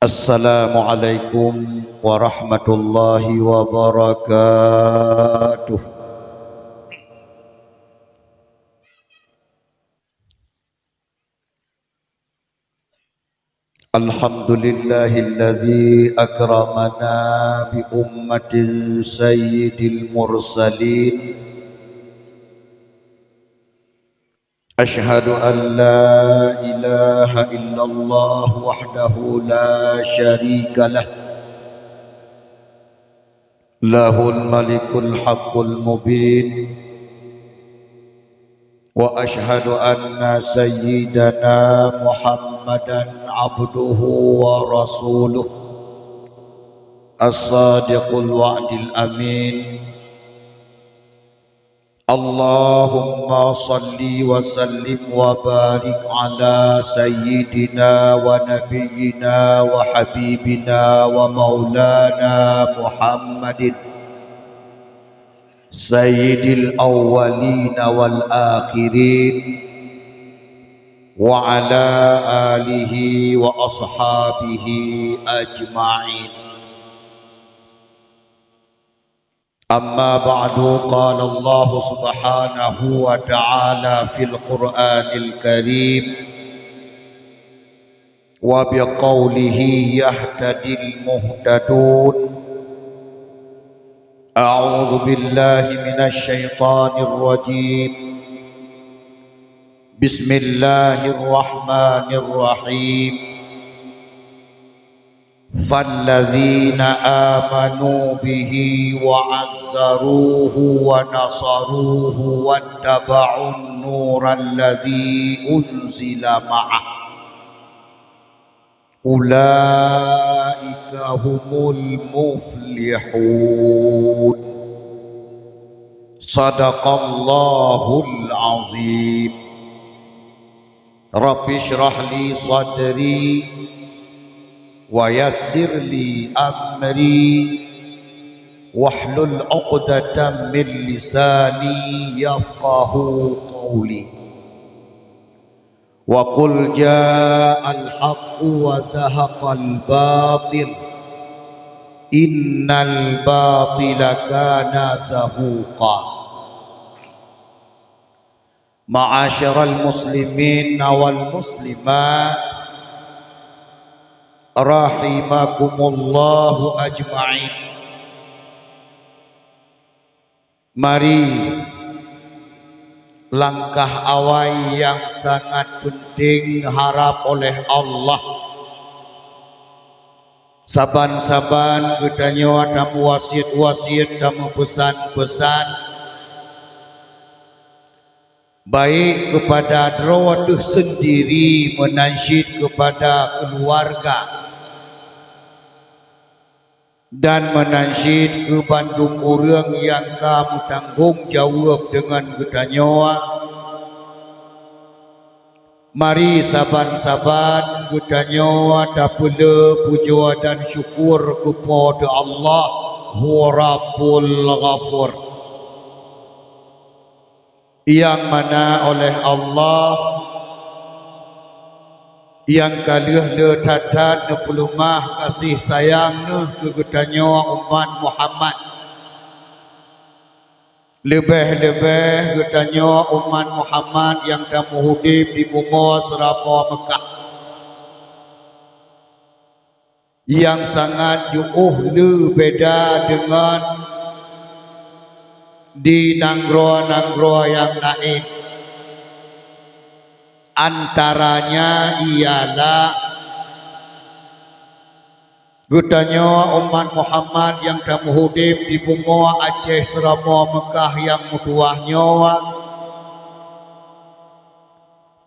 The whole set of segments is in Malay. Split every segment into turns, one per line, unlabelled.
Assalamualaikum warahmatullahi wabarakatuh. Alhamdulillahilladzi akramana bi ummatin sayyidil mursalin. Ashhadu an la ilaha illallah wahdahu la syarika lah. Lahul malikul haqqul mubin. Wa ashhadu anna sayyidana Muhammadan abduhu wa rasuluh as-sadiqul wa'dil amin. Allahumma salli wa sallim wa barik ala sayyidina wa nabiyyina wa habibina wa maulana Muhammadin sayyidil awwalina wal akhirin wa ala alihi wa ashabihi ajma'in. Amma ba'du, qala Allah subhanahu wa ta'ala fil Qur'anil Karim wa biqaulihi yahtadil muhtadun. A'udzu billahi minasy syaithanir rajim. Bismillahirrahmanirrahim. فالذين آمنوا به وعزروه ونصروه واتبعوا النور الذي أنزل معه أولئك هم المفلحون. صدق الله العظيم. رب اشرح لي صدري wa yassir li amri wahlul 'uqdatam min lisani yafqahu qawli. Wa qul ja'al haqqu wa zahaqal batil innal batila kana zahuqa. Ma'asyiral muslimin wal muslimat rahimakumullahu ajma'in. Mari langkah awal yang sangat penting harap oleh Allah. Saban-saban gedanya tamu wasiat-wasiat, tamu pesan-pesan baik kepada drawatuh sendiri menansyid kepada keluarga dan menansyid ke Bandung orang yang kamu tanggung jawab dengan gedanya. Mari saban-saban gedanya dapula puja dan syukur kepada Allah huwa Rabbul Ghafur, yang mana oleh Allah yang kalih le tatat ne pelumah kasih sayang ne kegetanya umat Muhammad, lebih-lebih getanya umat Muhammad yang tamu hudib di bunga serapa Mekah yang sangat jauh le beda dengan di nanggro-nanggro yang lain. Antaranya ialah gutanya umat Muhammad yang tamu hudib di bunga Aceh serama Mekah yang mutuahnya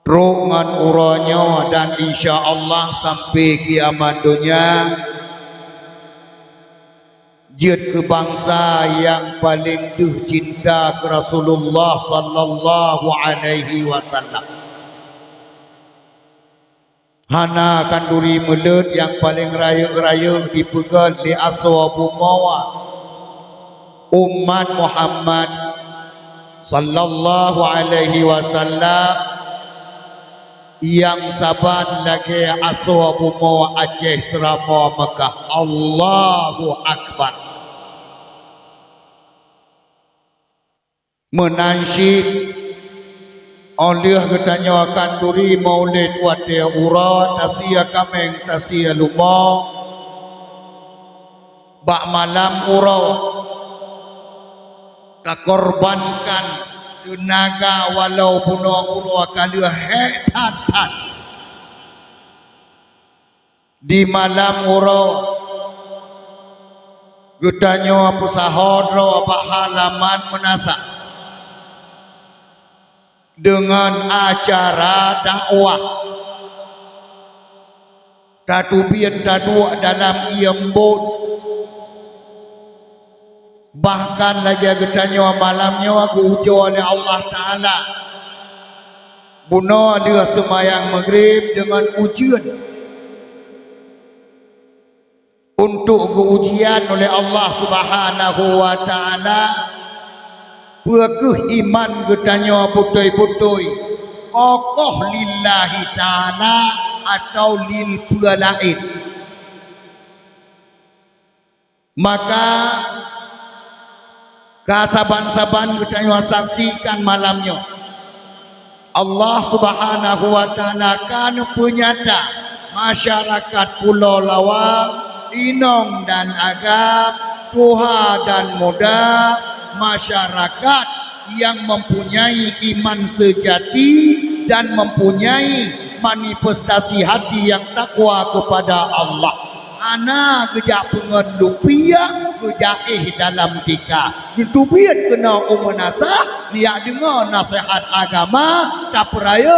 terungan uranya, dan insya Allah sampai kiamat dunia jid ke bangsa yang paling cinta ke Rasulullah sallallahu alaihi wasallam. Hana kanduri mulut yang paling raya-raya dipegang di aswabu mawa umat Muhammad sallallahu alaihi wasallam yang saban lagi aso bumo Aceh Serama Mekah. Allahu Akbar. Menansyid oleh katanya akan duri maulid watia urat tasia kameng tasia lumong bak malam urau tak korbankan tenaga walau bunuh urwa kali hekatan di malam urau getanya apa sahodro apa halaman menasak dengan acara dakwah tatubian tadua dalam iembut bahkan lagi getanya malamnya aku ujo oleh Allah Ta'ala bunuh dia semayang maghrib dengan ujian untuk keujian oleh Allah Subhanahu wa Ta'ala berkeh iman getanya putui-putui kokoh lillahi ta'ala atau lil lain. Maka kasaban-saban getanya saksikan malamnya Allah Subhanahu wa Ta'ala kan penyata masyarakat Pulau Lawang, Inong dan Agam, Tuha dan Moda, masyarakat yang mempunyai iman sejati dan mempunyai manifestasi hati yang takwa kepada Allah. Ana gejak pengendupia gejak dalam tika getubiat kena umanasa dia dengar nasihat agama tak peraya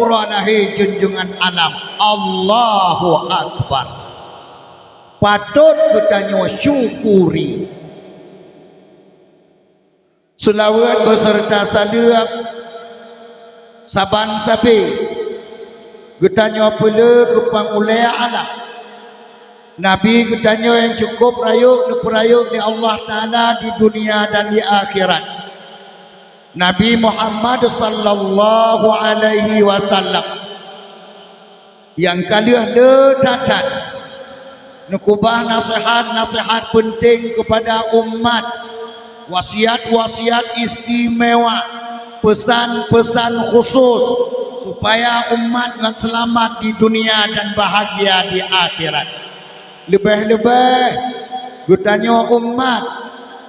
uranahi junjungan alam. Allahu Akbar. Patut kita syukuri. Selawat beserta salawat saban sabi getanya pula kepang ulai alam Nabi getanya yang cukup perayuk di Allah Ta'ala di dunia dan di akhirat. Nabi Muhammad sallallahu alaihi wasallam yang kalian letatan nekubah nasihat-nasihat penting kepada umat, wasiat-wasiat istimewa, pesan-pesan khusus supaya umat akan selamat di dunia dan bahagia di akhirat. Lebih-lebih getanya umat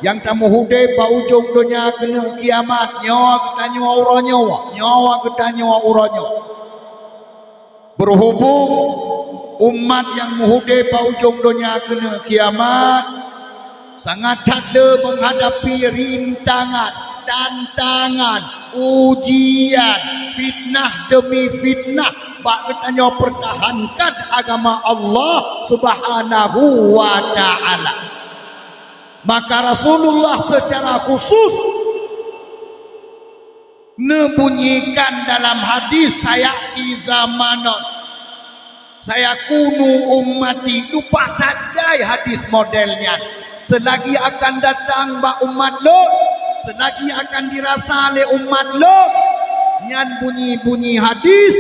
yang tamu hudai pa ujung dunia kena kiamat nyawa getanya nyawa getanya uranyo. Berhubung umat yang muhudai pa ujung dunia kena kiamat sangat ada menghadapi rintangan, tantangan, ujian, fitnah demi fitnah. Bak ketanya pertahankan agama Allah Subhanahu wa Ta'ala. Maka Rasulullah secara khusus membunyikan dalam hadis saya di zamanon saya kunu ummati, lupa saja hadis modelnya. Selagi akan datang bak umat lo, selagi akan dirasa oleh umat lo, nyan bunyi-bunyi hadis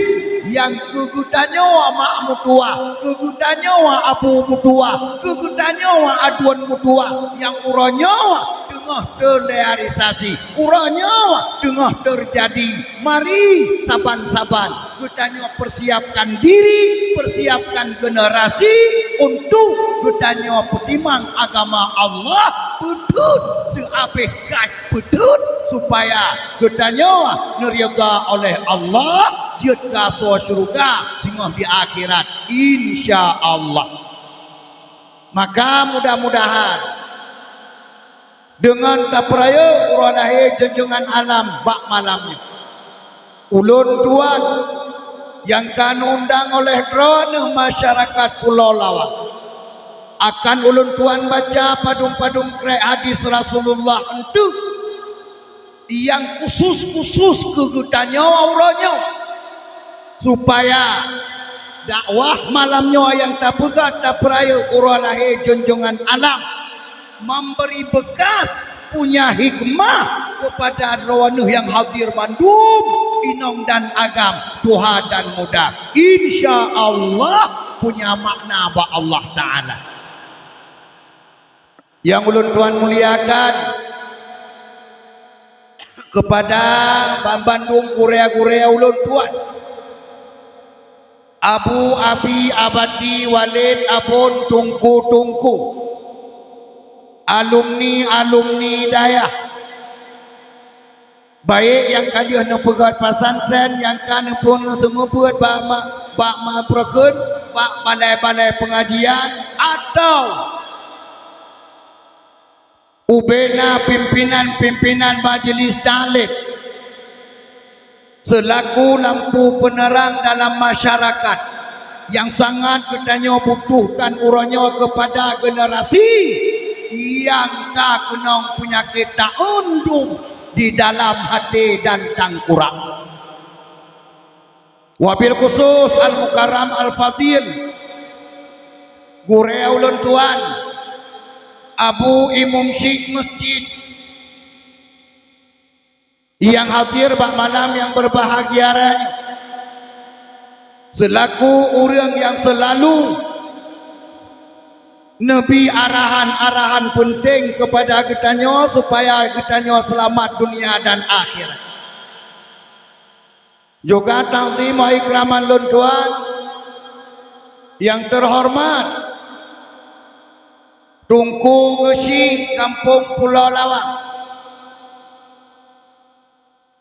yang kegutannya wa mak mutua, kegutannya wa abu mutua, kegutannya wa aduan mutua, yang uranya wa tengah terrealisasi, uranya wa tengah terjadi. Mari saban-saban getanya persiapkan diri, persiapkan generasi untuk getanya petimang agama Allah betul seapih kai betul supaya getanya neryaga oleh Allah jut ka surga sehingga di akhirat insya Allah. Maka mudah-mudahan dengan tapraya uranahi junjungan alam bak malamnya ulun tuan yang kan undang oleh drone masyarakat Pulau Lawang akan ulun tuan baca padung-padung krek hadis Rasulullah itu yang khusus-khusus kegutannya auranya supaya dakwah malamnya yang tak pegat tak peraya uranahi junjungan alam memberi bekas punya hikmah kepada rawanuh yang hadir Bandung, Inong dan Agam, Tuha dan Muda. Insya Allah punya makna ba Allah Ta'ala. Yang ulun tuan muliakan, kepada Bandung Gurea-gurea ulun tuan, Abu Abi Abadi Walid Abun Tungku alumni dayah baik yang kalian nak pegat pesantren, yang kan pun semua buat bak perken, bak balai-balai pengajian, atau ubena pimpinan majlis taklim selaku lampu penerang dalam masyarakat yang sangat katanya butuhkan urangnya kepada generasi yang kenong penyakit tak undung di dalam hati dan tangkurak. Wabil khusus Al-Mukarram Al-Fadil Gurea ulun tuan Abu Imam Syekh Masjid yang hadir bak malam yang berbahagia raya, selaku orang yang selalu Nabi arahan-arahan penting kepada kitanya supaya kitanya selamat dunia dan akhirat. Juga ta'zim wa ikraman lun tuan yang terhormat Tungku Gesi Kampung Pulau Lawang.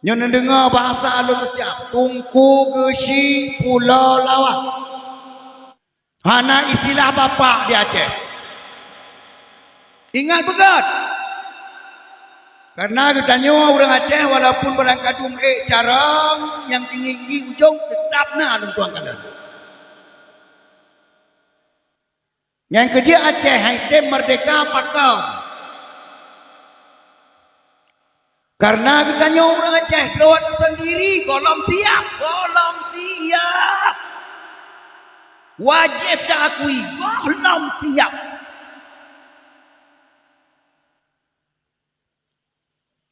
Yang dengar bahasa alun ucap Tungku Gesi Pulau Lawang. Hana istilah bapak di Aceh. Ingat begat. Karena katanya orang Aceh walaupun berangkat carang yang tinggi ujung tetap na alun tuang kanan. Yang kerja Aceh Haitem merdeka pakar. Karena katanya orang Aceh keluar sendiri golong siap. Wajib tak akui golong siap.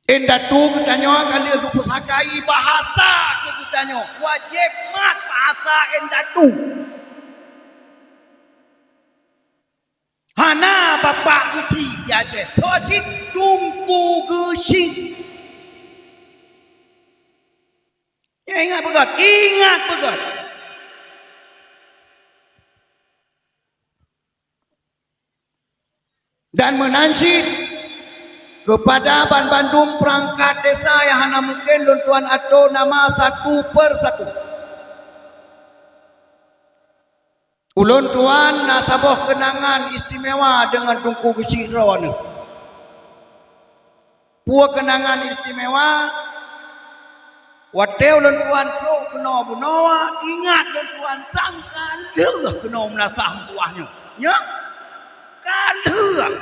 Endatu katanya kali aku pusakai bahasa katanya wajib mat bahasa endatu. Hana bapak gesi ya je. Tocit Tungku Gesi. Ya ingat begat. Dan menanjid kepada Bandung perangkat desa yang hana mungkin tuan atau nama satu persatu. Ulun tuan nasabah kenangan istimewa dengan Tungku Gesi rawan. Puak kenangan istimewa. Wate ulun tuan pro kena bunawa ingat ulun tuan sangka leuh kena menasah buahnya. Ya. Kaleuh.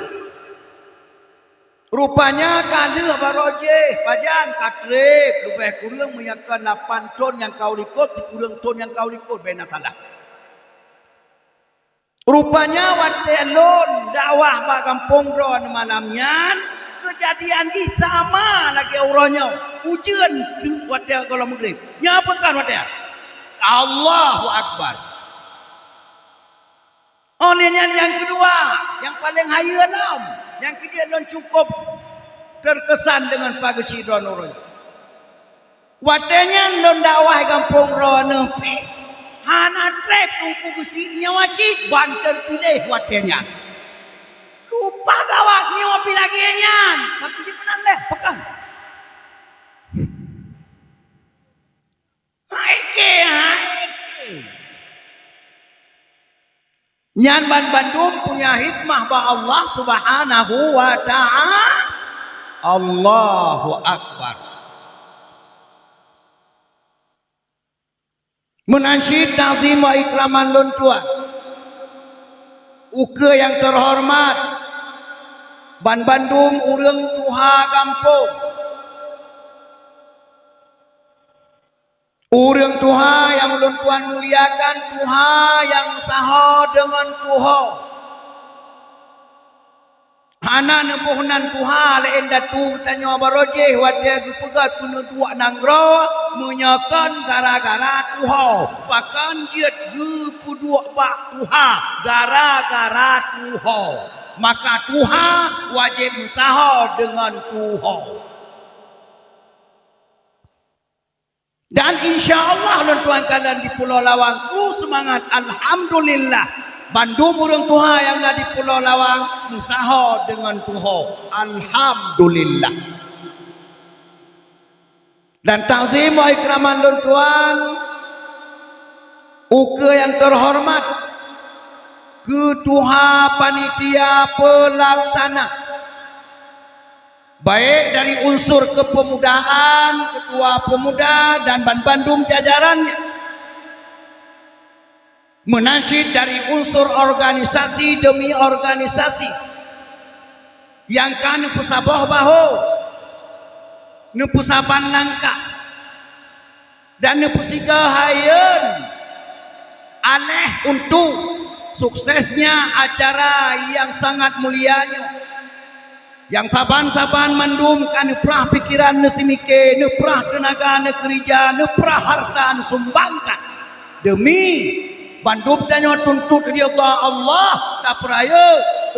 Rupanya kaleuh baroje pajan katrip lebih kurang menyakan 8 ton yang kau likut kurang ton yang kau likut bena salah. Rupanya wate alun dakwah ba kampung ron malamnya kejadian di sama lagi auranya ujian wate kalau maghrib. Nya apa kan wate? Allahu Akbar. Olehnya yang kedua, yang paling hayalam, yang kedua lon cukup terkesan dengan Pak Gesi Ron Urun. Watenya lon dakwah kampung Ron hana trep Tungku Gesi nyawa cik banter pilih watenya. Lupa gawat nyawa pilih nyan, tapi dia benar leh pekan. Haike. Nyan Bandung punya hikmah bah Allah Subhanahu wa ta'ala. Allahu Akbar. Menansyid ta'zim wa ikraman lun tuan. Uke yang terhormat Bandung urang tuha kampung. Urang tuha yang ulun tuan muliakan, tuha yang saha dengan tuha. Hana nebuhnan Tuhan lain datu tanya barojeh wadah pegat pun tuak nanggro menyakan gara-gara Tuhan bahkan dia gepuduk pak Tuhan gara-gara Tuhan maka Tuhan wajib usaha dengan Tuhan dan insya Allah tuan kalian di Pulau Lawang ku semangat alhamdulillah Bandung orang Tuhan yang ada di Pulau Lawang usaha dengan Tuhan alhamdulillah dan takzim wa ikraman don tuan uke yang terhormat ketua panitia pelaksana baik dari unsur kepemudaan ketua pemuda dan Bandung jajarannya menasyid dari unsur organisasi demi organisasi yang kan pusabah bahu nepusaban langkah dan nepusika hayun aneh untuk suksesnya acara yang sangat mulianya yang taban-taban mandum kan neprah pikiran nesimike neprah tenaga nekerja neprah harta sumbangkan demi Bandung tanya tuntut dia Allah tak peraya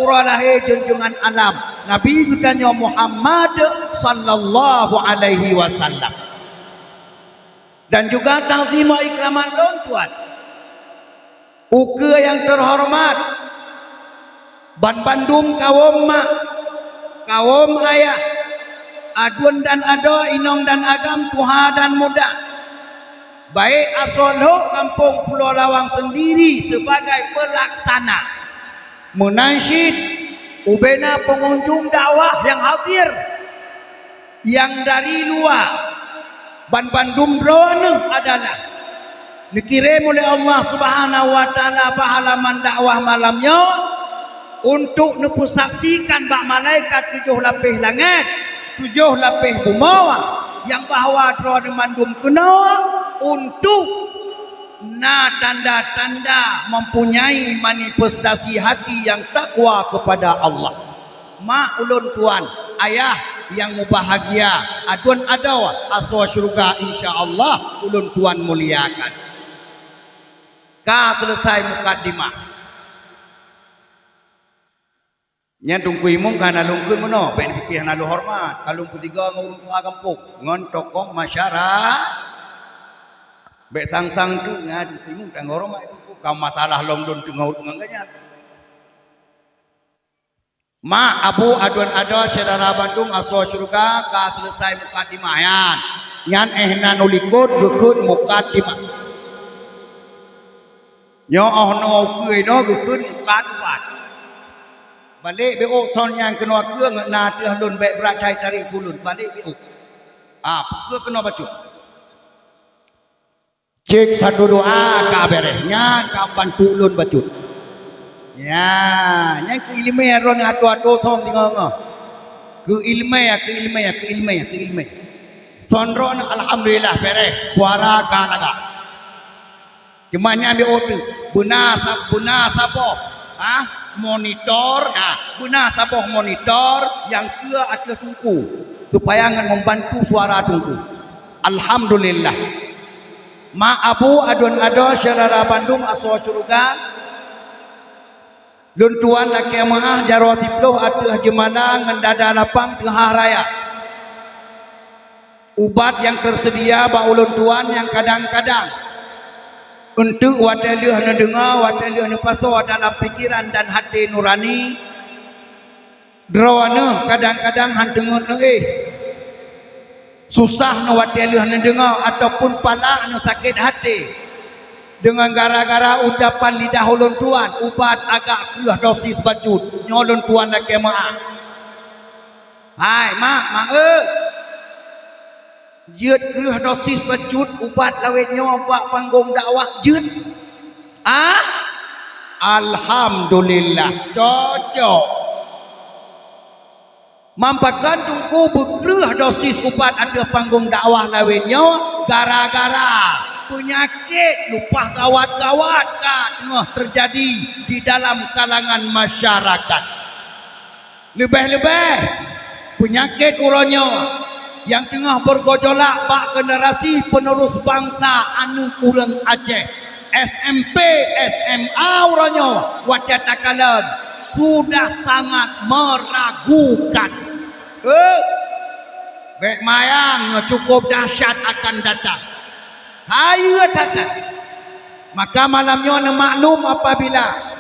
uralahi junjungan alam Nabi tanya Muhammad sallallahu alaihi wasallam dan juga takzim ikraman don tuan uke yang terhormat Bandung kaum mak kaum ayah adun dan ado inong dan agam tuha dan muda baik asolho kampung Pulau Lawang sendiri sebagai pelaksana menasyid ubena pengunjung dakwah yang hadir yang dari luar Bandung drone adalah dikirim oleh Allah Subhanahu wa taala pahalaman dakwah malamnya untuk nepusaksikan bak malaikat 7 lapis langit 7 lapis bumi yang bahwa drone Bandung kena untuk tanda-tanda mempunyai manifestasi hati yang takwa kepada Allah. Mak ulun tuan, ayah yang bahagia, adun adawa aswa syurga insyaallah ulun tuan muliakan. Ka selesai mukaddimah. Nya tungku imung kana lungkeun meno, ben pikih nalu hormat, kalung ketiga ngurung tuha kampung, ngon tokoh masyarakat Bek tang-tang tu ngadu timung tanggoro mak itu kau masalah longdon tengau nganganya. Ma abu aduan ada saudara Bandung aso surga ka selesai mukadimayan. Nyan ehna nulikut gekeun mukadimah. Nyo ohno keuy no gekeun mukadimat. Balik beo ton yang kena keung na teh lun bek beracai tarik tulun balik beo. Ke kena bacu. Cek satu doa kabarnya kapan tulun bacut ya nya ke ilmu ya ron atu-atu thong tinggal ke ilmu sonron alhamdulillah bere suara kalaga cumannya ambil otu beuna sapo monitor beuna sapo monitor yang ke atuh tungku supaya ngan membantu suara tungku alhamdulillah Ma abu adun ado saudara Bandung aswa curuga luntuan laki maah jarwa tiploh atuh jemana ngendada lapang tengah raya ubat yang tersedia ba ulun tuan yang kadang-kadang untuk wadalih dengar wadalih paso dalam pikiran dan hati nurani drawana kadang-kadang handengun susah nu wadalih dengar ataupun pala nu sakit hati dengan gara-gara ucapan lidah ulun tuan ubat agak keruh dosis bacut nyolun tuan laki maaf hai mak jeut keruh dosis bacut ubat lawet nyoba panggung dakwah jeut alhamdulillah cocok mampakan tungku berkeruh dosis ubat ada panggung dakwah lawetnya gara-gara penyakit lupa kawat-kawat tengah terjadi di dalam kalangan masyarakat lebih-lebih penyakit uronyo yang tengah bergejolak bak generasi penerus bangsa anu urang Aceh SMP SMA uronyo wadah takalan sudah sangat meragukan. Bek mayang cukup dahsyat akan datang. Hayu datang. Maka malamnya maklum apabila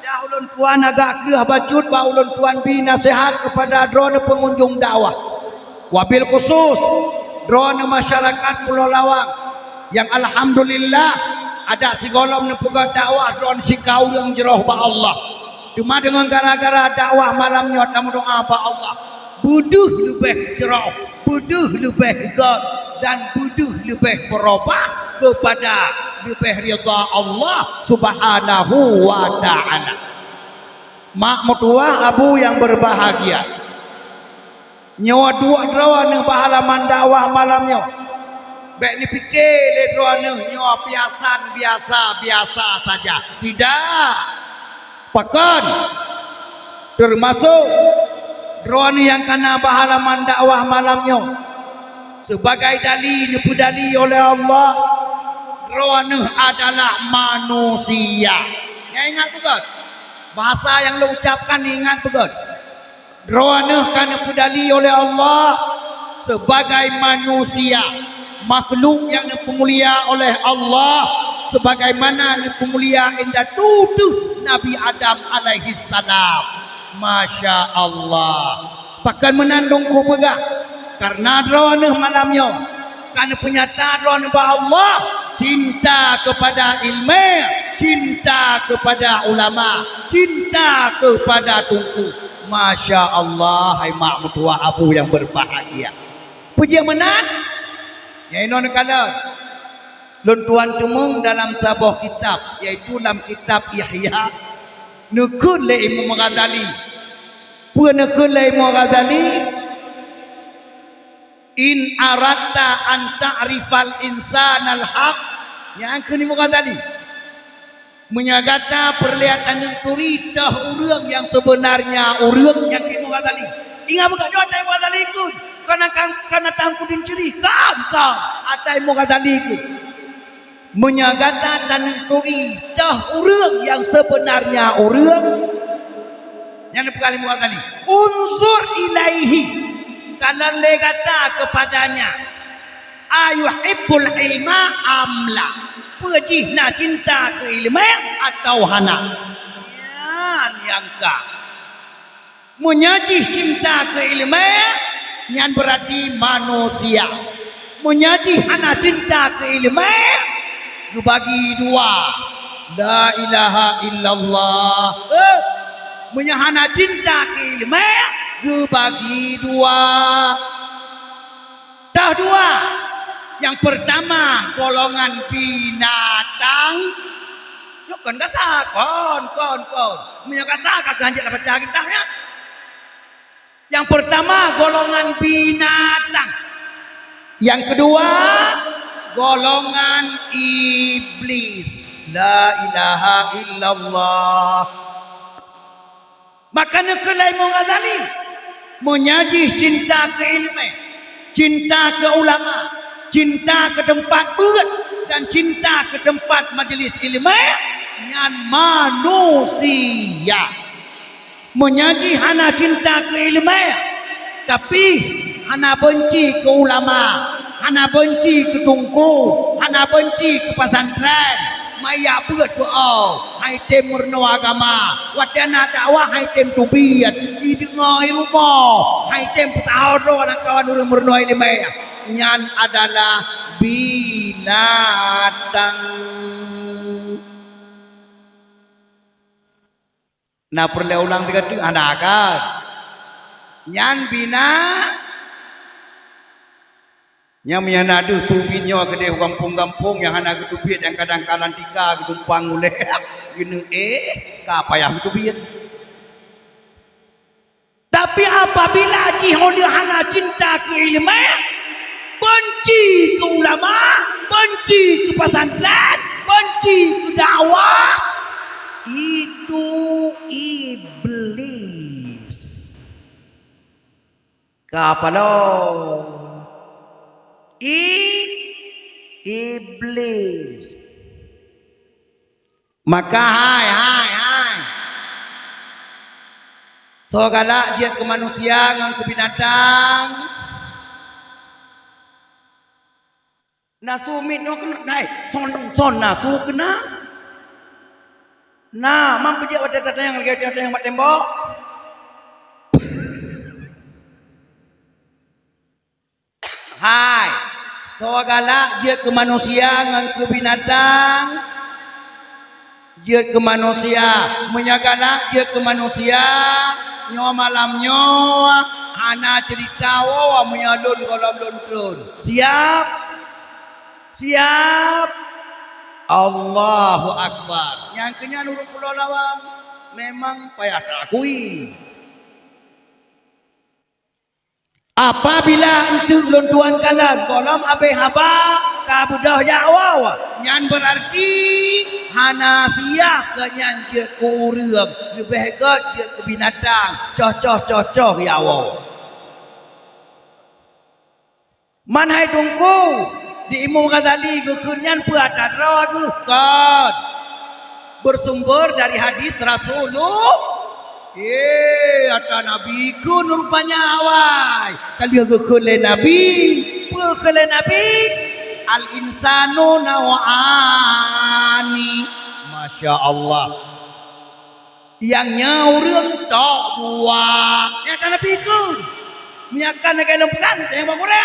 tidak ulun tuan agak kerah bacut ba ulun tuan bi nasihat kepada drone pengunjung dakwah. Wabil khusus drone masyarakat Pulau Lawang yang alhamdulillah ada si golom nepuga dakwah drone si kau yang jeroh ba Allah. Cuma dengan gara-gara dakwah malamnya tamu doa ba Allah. Buduh lebih jeroh, buduh lebih god dan buduh lebih berubah kepada lebih ridha Allah Subhanahu wa taala. Mak mutua abu yang berbahagia. Nyawa dua drawane bahalaman dakwah malamnya. Bek ni fikir le drawane nyawa biasa saja. Tidak. Bahkan termasuk drawane yang kena bahalaman dakwah malamnya sebagai dalil dipudali oleh Allah. Drawane adalah manusia. Ya ingat bukan? Bahasa yang lo ucapkan ingat bukan? Drawane kan dipudali oleh Allah sebagai manusia, makhluk yang dipemulia oleh Allah sebagaimana dipemulia indah tutuh Nabi Adam alaihi salam. Masya Allah. Bahkan menandungku pegah karena drawane malamnya karena penyata drawane ba Allah cinta kepada ilmu, cinta kepada ulama, cinta kepada tungku. Masya Allah. Hai mak mutua abu yang berbahagia. Puji menan ya inon kalan lun tuan tumung dalam sebuah kitab yaitu dalam kitab Yahya nukul le Imam Ghazali. Pun nukul le Imam Ghazali in aratta an ta'rifal insanal haq yang ke Imam Ghazali menyagata perlihatan yang turi dah urang yang sebenarnya urang yang ke Imam Ghazali. Ingat bukan jawab Imam Ghazali ikut karena tangkudin ciri kan atai Imam Ghazali ikut menyagata dan turi dah urang yang sebenarnya urang yang dipekali Imam Ghazali unsur ilaihi kalau legata kepadanya ayuhibbul ilma amla pejihna cinta ke ilmu atau hana yang ka menyajih cinta ke ilmu yang berarti manusia menyajih hana cinta ke ilmu dibagi dua la ilaha illallah menyahana cinta ke ilmu dibagi dua dah dua. Yang pertama golongan binatang yo kan kata kon punya kata ganjil dapat cari kitahnya. Yang pertama golongan binatang, yang kedua golongan iblis. La ilaha illallah. Makanya kelai Imam Ghazali menyajih cinta ke ilmu, cinta ke ulama, cinta ke tempat berat dan cinta ke tempat majlis ilmu yang manusia. Menyaji hana cinta ke ilmu tapi hana benci ke ulama, hana benci ke tungku, hana benci ke pesantren. Maya berat doa hai tem murno agama wadana dakwah hai tem tubiat didengar rumah hai tem tahu nak kawan urang murno ilmu yang adalah binatang. Nah perlu ulang tiga tu ada kan yang yang menyanadu tubinyo gede kampung-kampung yang anak ketubit yang kadang kalan tika ketumpang uleh gini kapayah ketubit. Tapi apabila jiholi hana cinta ke ilmu, benci ke ulama, benci ke pesantren, benci ke dakwah, itu iblis. Kapalo iblis. Maka hai so galak dia ke manusia ngan ke binatang nasu mit no kena dai son nasu kena nah mampu dia ada yang lagi ada yang mat tembok hai so galak dia ke manusia ngan ke binatang dia ke manusia menyagalak dia ke manusia nyo malam nyo hana cerita wa menyalun kolam lontrun siap Allahu Akbar yang kenya nurut pulau lawang memang payah takui apabila untuk lontuan kalam kolam abe haba kabudah jawa yang berarti hana siap kenyan dia ke urang lebih hebat dia ke binatang cocok ya Allah man hai tungku di Imam Ghazali kekunyan puatat ragu kan bersumber dari hadis Rasulullah ata nabi ku rupanya awai kalau kekule nabi al insanu nawani masya Allah yang nyaurung tok dua ya tanah pikun miakan negara lempukan yang bagure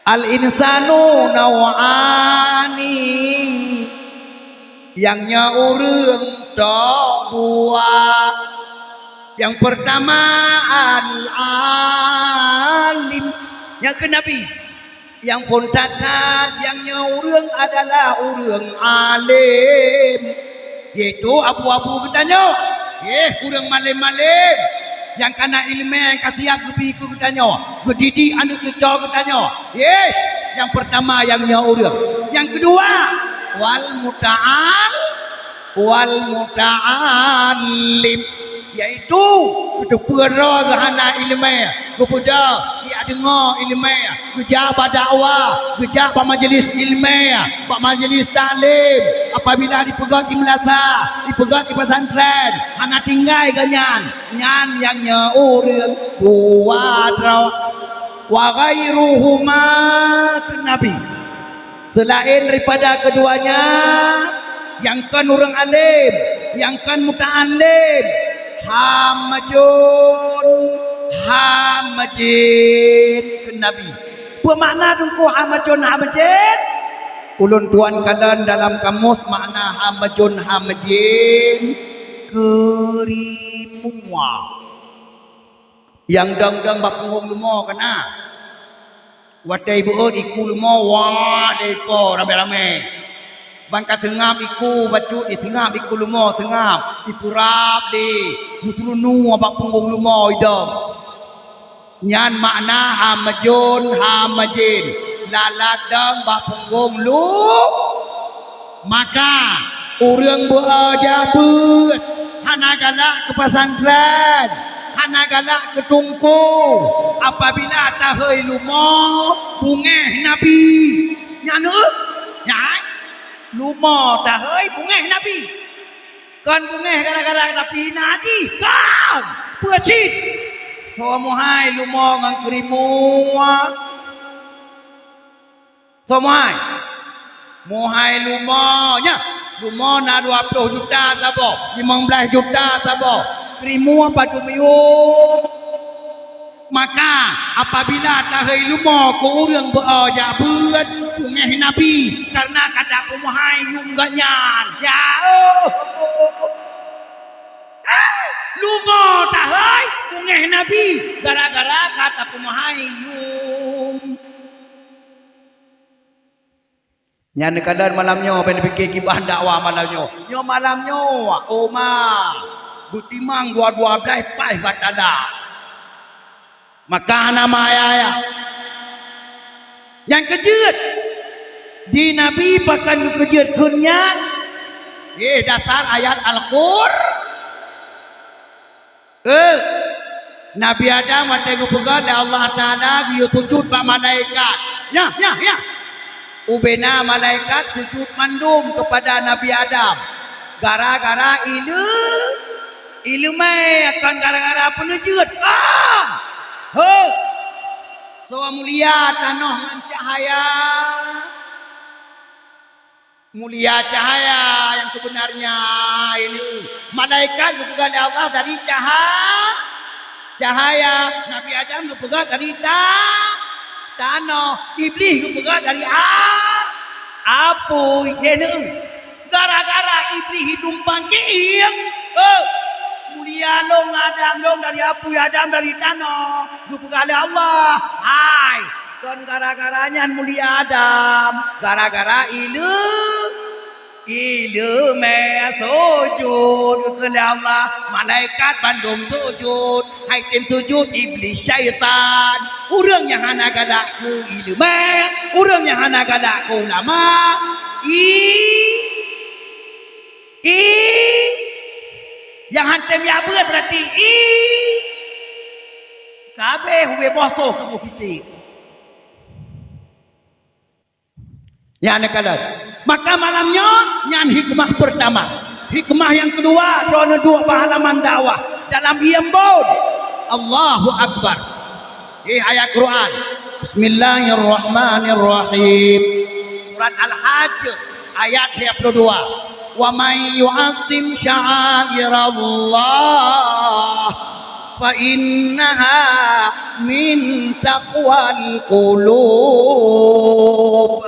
al insanu nawani yang nyaurung tok dua yang pertama al alim yang ke nabi yang pun tatat yang nyaurung adalah urang alim yaitu abu-abu katanya urang malim-malim yang kana ilmu yang kasiap gebiku katanya gedidi anu cocok katanya yang pertama yang nyaurung yang kedua wal muta'alim yaitu itu pera gahana ilmu kepada dia dengar ilmu kerja dakwah kerja pada majlis ilmu pada majlis taklim apabila dipegang di madrasah dipegang di pesantren hana tinggal ganyan yang nyaurung dua wa ghairuhuma nabi selain daripada keduanya yang kan orang alim yang kan muta'alim hamajin ke nabi bermakna tungku hamajin ulun tuan kalian dalam kamus makna hamajin kerimua yang dang bak punggung lumo kena watai beut iku lumo wa depo rame-rame bangka tengap iku bacut di tengap iku lumo tengap ipurap di musulunu abak punggung lumo idam nyan makna hamajin laladang bak punggung lu maka urang beajabut hana galak ke pesantren hana galak ke tungku apabila tahai lumo bungeh nabi nyanu nyai lumo tahai bungeh nabi kan bungeh gara-gara nabi naji kan pecit so mohai lumo ngang kerimua so mohai lumo nya lumo na 20 juta tabo 15 juta tabo kerimua padu miu maka apabila tahai lumo ko urang beaja beut bungeh nabi karena kata pemahai yung ganyan ya lumo tahai bungeh nabi gara-gara kata pemahai yung nyan kadar malamnya ben fikir kibah dakwah malamnya nyo malamnya oma butimang 12 pai batada maka nama ayah yang kejut di nabi bahkan kejut kunnya dasar ayat Al-Qur Nabi Adam ada pegang Allah Taala dia sujud pak malaikat. Ya. Ubena malaikat sujud mandum kepada Nabi Adam. Gara-gara ilu mai akan gara-gara penujud. So mulia tanah dengan cahaya. Mulia cahaya yang sebenarnya ini. Malaikat dipegang Allah dari cahaya. Nabi Adam dipegang dari tanah. Iblis dipegang dari api. Gara-gara iblis hidup pangkiang. Mulia long Adam long dari api, Adam dari tanah. Dipegang oleh Allah. Hai. Kan gara-garanya mulia Adam. Gara-gara ilu me sujud kepada Allah. Malaikat bandung sujud. Hai tim sujud iblis syaitan. Urang yang hana gadak ku ilu me. Urang yang hana gadak ku ulama. Yang hantem ya berat berarti kabeh hube bostoh tubuh kita. Ya nekalat. Maka malamnya nyan hikmah pertama. Hikmah yang kedua drone dua halaman dakwah dalam iambon. Allahu Akbar. Ayat Quran. Bismillahirrahmanirrahim. Surat Al-Hajj ayat 22. Wa may yu'azzim sya'airallah fa innaha min taqwal qulub.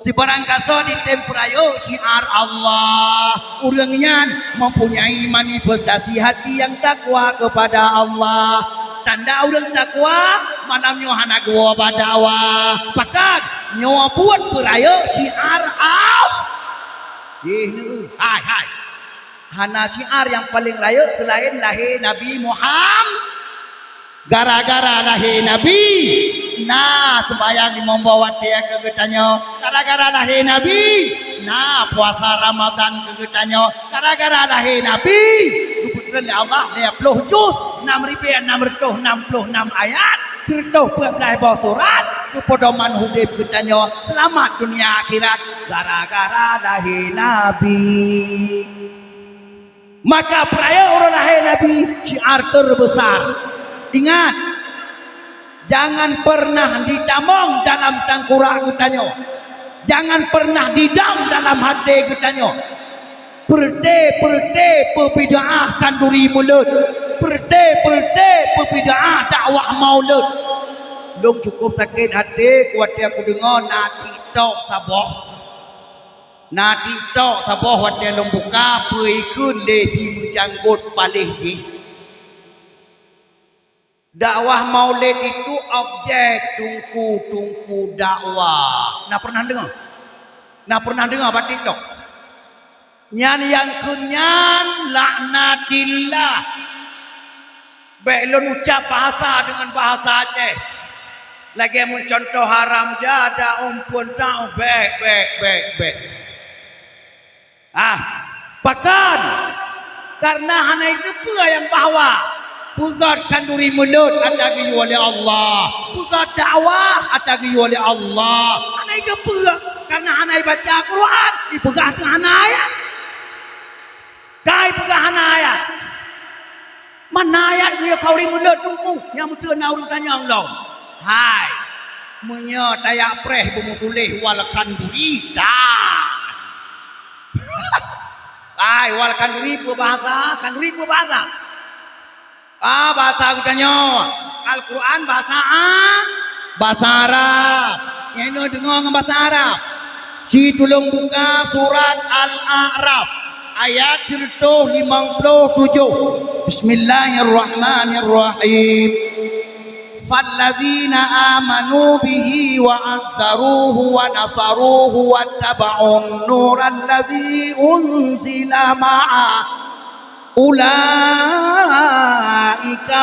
Si barang kaso di tempurayo syiar Allah. Urangnya mempunyai manifestasi hati yang takwa kepada Allah. Tanda urang takwa malam nyohana gua badawa. Pakat nyoa buat purayo syiar Allah. Hai. Hana syiar yang paling raya selain lahir Nabi Muhammad. Gara-gara lahir Nabi, nah sembahyang di membawa dia ke getanya. Gara-gara lahir Nabi, nah puasa Ramadan ke getanya. Gara-gara lahir Nabi, kebetulan Allah dia 20 juz, 6.666 ayat, 30 belah surat, kepodoman hudib getanya. Selamat dunia akhirat, gara-gara lahir Nabi. Maka perayaan orang lahir Nabi syiar terbesar. Ingat, jangan pernah ditamong dalam tangkurak kutanyo. Jangan pernah didang dalam hati kutanyo. Perte perbida'ahkan duri mulut. Perte perbida'ah dakwah maulud. Belum cukup sakit hati kuat aku dengar nati tok saboh. Nati tok saboh hati lombuka peikun lehi menjanggut palih jih. Dakwah maulid itu objek tungku dakwah. Nah pernah dengar batik tok. Nyan yang kunyan laknatillah. Belum ucap bahasa dengan bahasa Aceh. Lagi mencontoh haram jada umpun tau bek. Bahkan karena hanya itu pula yang bawa. Pegat kanduri mulut atagi oleh Allah. Pegat dakwah atagi oleh Allah. Hanai ke pegat karena hanai baca Quran dipegat dengan ayat. Kai pegat ayat. Mana ayat dia kauri mulut tunggu yang mesti nak urut tanya Allah. Hai. Munya tayak preh bumutulih wal kanduri dah. Hai wal kanduri bahasa bahasa kutanya Al-Quran bahasa Arab. Yang ini dengar dengan bahasa Arab. Si tolong buka surat Al-A'raf ayat 57. Bismillahirrahmanirrahim. Falladzina amanu bihi wa azzaruhu wa nasaruhu wa taba'un nuran ladzi unzila ma'a ulaika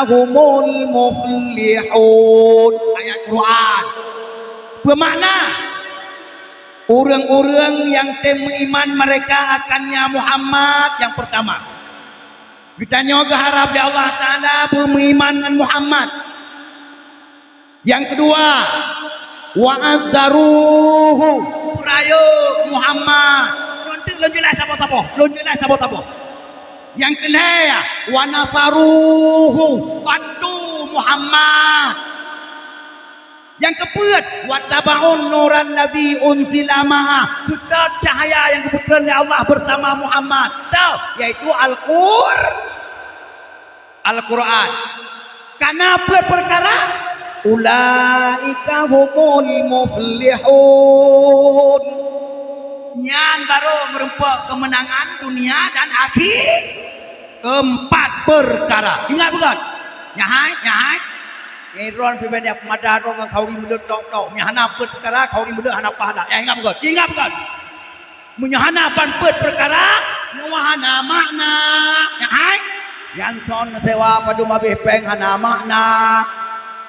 humul muflihun. Ayat Quran bermakna orang-orang yang temu iman mereka akannya Muhammad yang pertama. Kita nyoga harap di Allah Ta'ala beriman dengan Muhammad. Yang kedua, wa azzaruhu perayo Muhammad. Lonjelah siapa-siapa. Yang kedua, wa nasaruhu bantu Muhammad. Yang keempat, wa tabaun nuran ladzi unzila ma'a, sudah cahaya yang kebetulan oleh Allah bersama Muhammad, yaitu Al-Quran. Karena perkara ulaika humul muflihun. Yan baru merempak kemenangan dunia dan akhir. Empat perkara. Ingat bukan? Nyahai. Iron pibenda pemadaro ngan kauri mulut tok nyahana perkara kauri mulut hana pahala. Ingat bukan? Menyahana pan perkara nyawahana makna. Nyahai. Yang ton sewa padu mabih peng hana makna.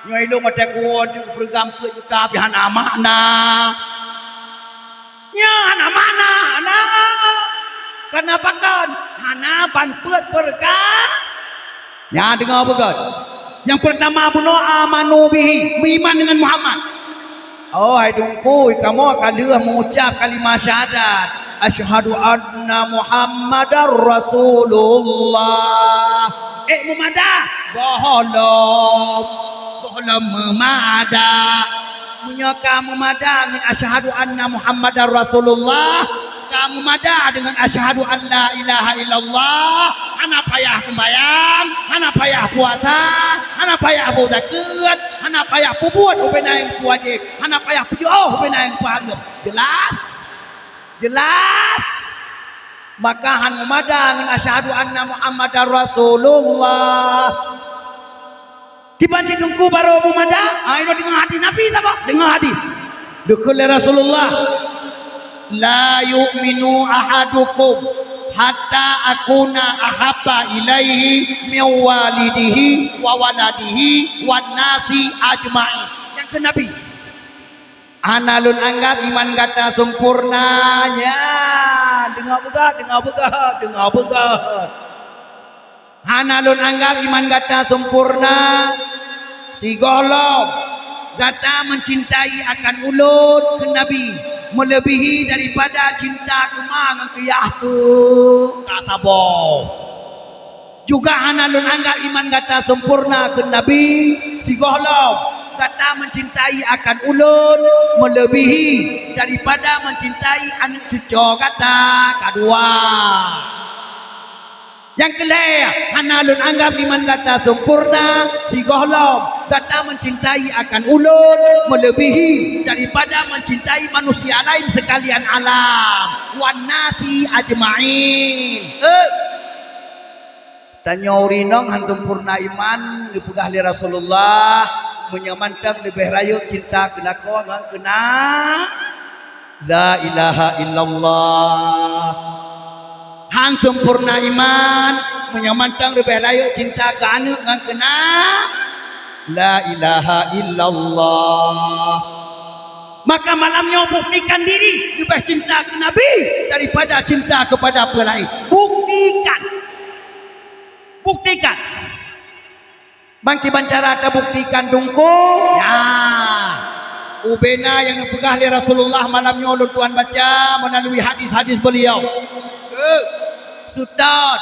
Nyoi lu mate kuon juga bergam juga hana makna. Nya hana makna. Kenapa kan? Hana pan perkara. Ya dengar bukan? Yang pertama bunuh amanu bihi, beriman dengan Muhammad. Oh hai dungku, kamu akan dia mengucap kalimat syahadat. Asyhadu anna Muhammadar Rasulullah. Muhammadah. Bohong memada. Menyaka Muhammadah dengan asyhadu anna Muhammadar Rasulullah. Kamu mada dengan asyhadu an la ilaha illallah. Hana payah sembahyang, hana payah puasa, hana payah bawa zakat, hana payah buat ubena yang wajib, hana payah berjauh ubena yang wajib. Jelas. Maka han mada dengan asyhadu anna Muhammadar Rasulullah. Dibanci nungku baru mada. Ayo dengar hadis Nabi apa? Dengar hadis. Dukul Rasulullah. La yu'minu ahadukum hatta akuna ahabba ilaihi min walidihi wa waladihi wan nasi ajma'in. Yang ke Nabi analun anggap iman kata sempurnanya. Dengar begat. Analun anggap iman kata sempurna si golong kata mencintai akan ulun ke Nabi melebihi daripada cinta kemang kiyah ke kata boh. Juga hanalun anggap iman kata sempurna ke Nabi si gohlom kata mencintai akan ulun melebihi daripada mencintai anak cucu kata kedua. Yang kelima, hanalun anggap iman kata sempurna si gohlom kata mencintai akan ulun melebihi daripada mencintai manusia lain sekalian alam wan nasi ajma'in. Tanya urinong hantum purna iman dipegah li Rasulullah menyamantang lebih rayu cinta kena kau ngan kena la ilaha illallah. Han sempurna iman menyamantang lebih layak cinta ke anak ngan kena la ilaha illallah. Maka malamnya buktikan diri lebih cinta ke Nabi daripada cinta kepada pelain. Buktikan. Bangki bancara tak buktikan dungku. Ya. Ubena yang dipegah oleh Rasulullah malamnya ulun tuan baca melalui hadis-hadis beliau. Sudah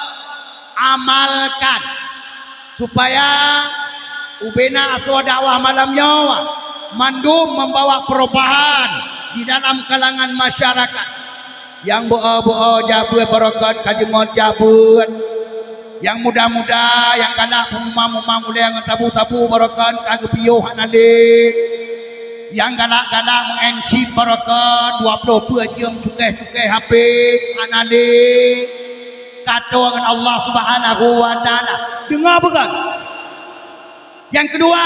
amalkan supaya ubena aswa dakwah malam nyawa mandum membawa perubahan di dalam kalangan masyarakat yang boa jabut barakat kajemot jabut yang muda-muda yang galak pemumam mulai yang tabu-tabu barakat kagepiyuh hanade yang galak-galak mengencip barakat 22 jam cukai HP hanade kata dengan Allah Subhanahu wa taala. Dengar bukan? Yang kedua,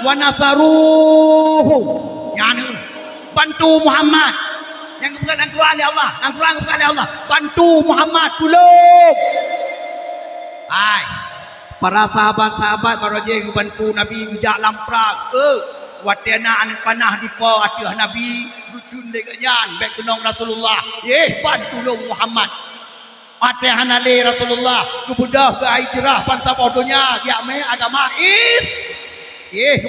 wa nasaruhu, yani bantu Muhammad. Yang bukan yang keluar oleh Allah, yang keluar bukan oleh Allah. Bantu Muhammad, tolong. Hai, para sahabat-sahabat para je bantu Nabi bijak lamprang. Watena anak panah di po atiah Nabi dutun deganyan baik kenong Rasulullah. Bantu long Muhammad. mate hanale Rasulullah kebedah ke hijrah banta bodohnya ya me agama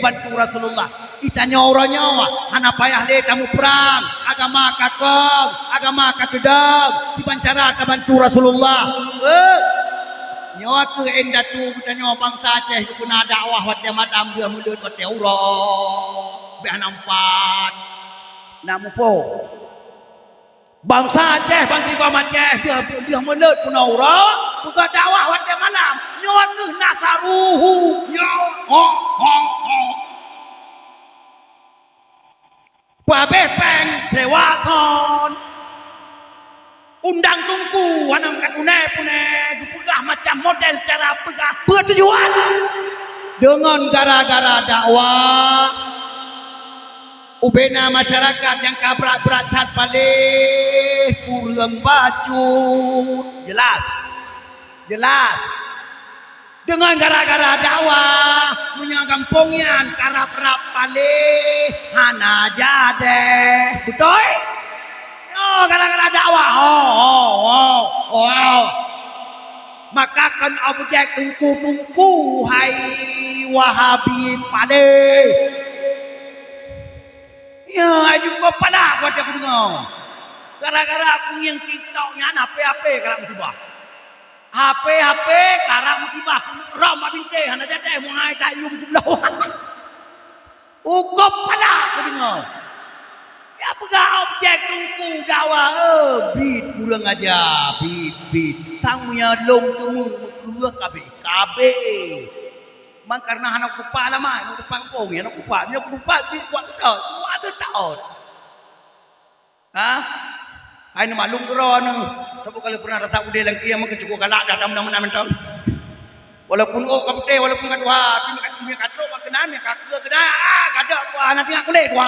bantu Rasulullah itanya orangnya hana payah le tamu perang agama kakeng agama kakedang dibancara ta bantu Rasulullah nyawa ke endatu kitanya bangsa Aceh kuna dakwah wate malam dia mulut wate urang be nampat namufo bangsa Aceh bangsa kaum Aceh dia melet pun aura buka dakwah wate malam nyawa ke nasaruhu nyawa babeh peng dewaton undang tungku anam katune pune dipegah macam model cara pegah bertujuan dengan gara-gara dakwah ubena masyarakat yang kabrak-beratat palih kurang bacut jelas dengan gara-gara dakwah punya kampungnya karap-rap palih hana jade betul gara-gara dakwah maka kan objek tungku hai wahabi palih ya cukup pada buat aku dengar gara-gara aku yang tiktoknya HP kalau musibah HP karang musibah ram binte hana jade muai tayum kublau ukup pada aku dengar ya pegah objek tungku dakwah bit kurang aja bit sangnya long temu ke kabe mang karena anak kupa lama anak kupa kampung anak kupa bit kuat sedot ai ni malum kron tapi kalau pernah rasa udah lang kia maka cukup kalak dah tamu-tamu mentang walaupun kapte walaupun kadua tapi kat katrok kenan ya kakek kedai kada buah nanti aku le dua